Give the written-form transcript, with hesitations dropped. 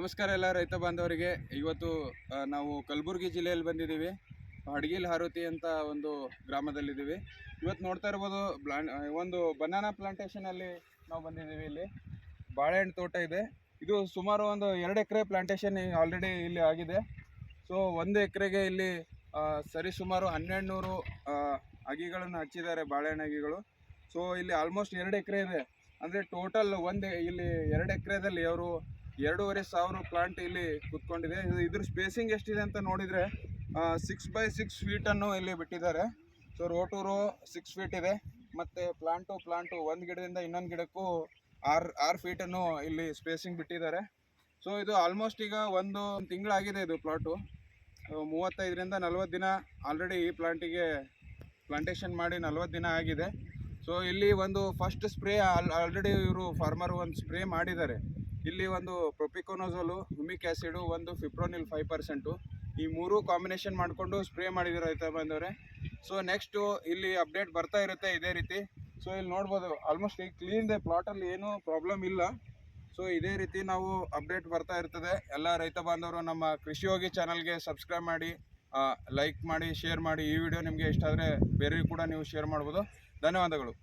ನಮಸ್ಕಾರ ಎಲ್ಲ ರೈತ ಬಾಂಧವರಿಗೆ. ಇವತ್ತು ನಾವು ಕಲಬುರಗಿ ಜಿಲ್ಲೆಯಲ್ಲಿ ಬಂದಿದ್ದೀವಿ. ಹಡಗಿಲ್ ಹಾರುತಿ ಅಂತ ಒಂದು ಗ್ರಾಮದಲ್ಲಿದ್ದೀವಿ. ಇವತ್ತು ನೋಡ್ತಾ ಇರ್ಬೋದು ಒಂದು ಬನಾನಾ ಪ್ಲಾಂಟೇಶನಲ್ಲಿ ನಾವು ಬಂದಿದ್ದೀವಿ. ಇಲ್ಲಿ ಬಾಳೆಹಣ್ಣು ತೋಟ ಇದೆ. ಇದು ಸುಮಾರು ಒಂದು 2 ಎಕರೆ ಪ್ಲಾಂಟೇಶನ್ ಆಲ್ರೆಡಿ ಇಲ್ಲಿ ಆಗಿದೆ. ಸೊ 1 ಎಕರೆಗೆ ಇಲ್ಲಿ ಸರಿಸುಮಾರು 1200 ಅಗಿಗಳನ್ನು ಹಚ್ಚಿದ್ದಾರೆ, ಬಾಳೆಹಣ್ಣು ಅಗಿಗಳು. ಸೊ ಇಲ್ಲಿ ಆಲ್ಮೋಸ್ಟ್ 2 ಎಕರೆ ಇದೆ. ಅಂದರೆ ಟೋಟಲ್ ಇಲ್ಲಿ 2 ಎಕರೆದಲ್ಲಿ ಅವರು 2500 ಪ್ಲಾಂಟ್ ಇಲ್ಲಿ ಕುತ್ಕೊಂಡಿದೆ. ಇದ್ರ ಸ್ಪೇಸಿಂಗ್ ಎಷ್ಟಿದೆ ಅಂತ ನೋಡಿದರೆ 6x6 ಫೀಟನ್ನು ಇಲ್ಲಿ ಬಿಟ್ಟಿದ್ದಾರೆ. So row to row 6 feet ಇದೆ. ಮತ್ತು ಪ್ಲಾಂಟು ಒಂದು ಗಿಡದಿಂದ ಇನ್ನೊಂದು ಗಿಡಕ್ಕೂ 6 ಫೀಟನ್ನು ಇಲ್ಲಿ ಸ್ಪೇಸಿಂಗ್ ಬಿಟ್ಟಿದ್ದಾರೆ. ಸೊ ಇದು ಆಲ್ಮೋಸ್ಟ್ ಈಗ ಒಂದು ತಿಂಗಳಾಗಿದೆ. ಇದು ಪ್ಲಾಟು 35ರಿಂದ 40 ದಿನ ಆಲ್ರೆಡಿ ಈ ಪ್ಲಾಂಟೇಶನ್ ಮಾಡಿ 40 ದಿನ ಆಗಿದೆ. ಸೊ ಇಲ್ಲಿ ಒಂದು ಫಸ್ಟ್ ಸ್ಪ್ರೇ ಆಲ್ರೆಡಿ ಇವರು ಫಾರ್ಮರ್ ಒಂದು ಸ್ಪ್ರೇ ಮಾಡಿದ್ದಾರೆ. ಇಲ್ಲಿ ಒಂದು ಪ್ರೊಪಿಕೋನೋಜೋಲು, ಹ್ಯೂಮಿಕ್ ಆ್ಯಸಿಡು, ಒಂದು ಫಿಪ್ರೋನಿಲ್ 5%, ಈ 3 ಕಾಂಬಿನೇಷನ್ ಮಾಡಿಕೊಂಡು ಸ್ಪ್ರೇ ಮಾಡಿದ್ದಾರೆ ರೈತ ಬಂದವರೆ. ಸೊ ನೆಕ್ಸ್ಟು ಇಲ್ಲಿ ಅಪ್ಡೇಟ್ ಬರ್ತಾ ಇರುತ್ತೆ ಇದೇ ರೀತಿ. ಸೊ ಇಲ್ಲಿ ನೋಡ್ಬೋದು ಆಲ್ಮೋಸ್ಟ್ ಈಗ ಕ್ಲೀನ್ ಇದೆ, ಪ್ಲಾಟಲ್ಲಿ ಏನೂ ಪ್ರಾಬ್ಲಮ್ ಇಲ್ಲ. ಸೊ ಇದೇ ರೀತಿ ನಾವು ಅಪ್ಡೇಟ್ ಬರ್ತಾ ಇರ್ತದೆ. ಎಲ್ಲ ರೈತ ಬಾಂಧವರು ನಮ್ಮ ಕೃಷಿ ಯೋಗಿ ಚಾನಲ್ಗೆ ಸಬ್ಸ್ಕ್ರೈಬ್ ಮಾಡಿ, ಲೈಕ್ ಮಾಡಿ, ಶೇರ್ ಮಾಡಿ. ಈ ವಿಡಿಯೋ ನಿಮಗೆ ಇಷ್ಟ ಆದರೆ ಬೇರೆಯೂ ಕೂಡ ನೀವು ಶೇರ್ ಮಾಡ್ಬೋದು. ಧನ್ಯವಾದಗಳು.